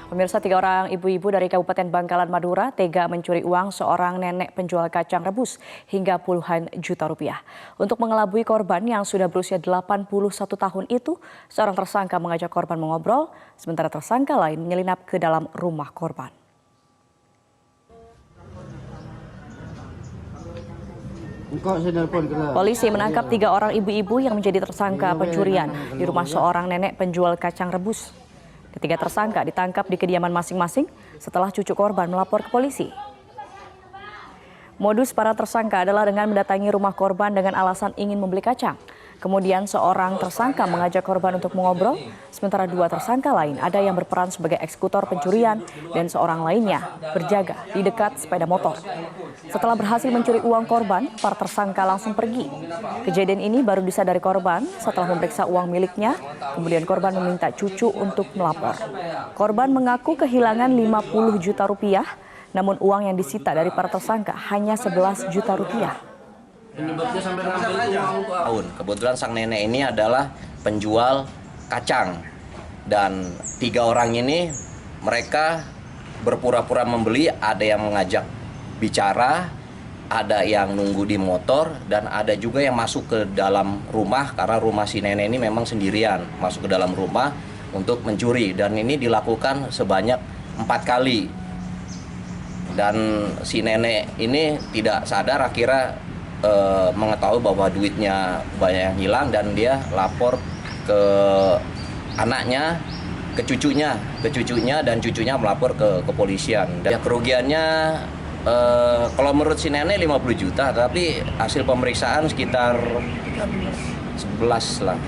Pemirsa, 3 orang ibu-ibu dari Kabupaten Bangkalan, Madura tega mencuri uang seorang nenek penjual kacang rebus hingga puluhan juta rupiah. Untuk mengelabui korban yang sudah berusia 81 tahun itu, seorang tersangka mengajak korban mengobrol, sementara tersangka lain menyelinap ke dalam rumah korban. Polisi menangkap 3 orang ibu-ibu yang menjadi tersangka pencurian di rumah seorang nenek penjual kacang rebus. Ketiga tersangka ditangkap di kediaman masing-masing setelah cucu korban melapor ke polisi. Modus para tersangka adalah dengan mendatangi rumah korban dengan alasan ingin membeli kacang. Kemudian seorang tersangka mengajak korban untuk mengobrol, sementara 2 tersangka lain ada yang berperan sebagai eksekutor pencurian dan seorang lainnya berjaga di dekat sepeda motor. Setelah berhasil mencuri uang korban, para tersangka langsung pergi. Kejadian ini baru disadari korban setelah memeriksa uang miliknya, kemudian korban meminta cucu untuk melapor. Korban mengaku kehilangan 50 juta rupiah, namun uang yang disita dari para tersangka hanya 11 juta rupiah. Kebetulan sang nenek ini adalah penjual kacang dan 3 orang ini mereka berpura-pura membeli, ada yang mengajak bicara, ada yang nunggu di motor, dan ada juga yang masuk ke dalam rumah karena rumah si nenek ini memang sendirian, masuk ke dalam rumah untuk mencuri, dan ini dilakukan sebanyak 4 kali. Dan si nenek ini tidak sadar, akhirnya mengetahui bahwa duitnya banyak yang hilang dan dia lapor ke anaknya, ke cucunya dan cucunya melapor ke kepolisian. Dan kerugiannya kalau menurut si nenek 50 juta, tapi hasil pemeriksaan sekitar 11 lah.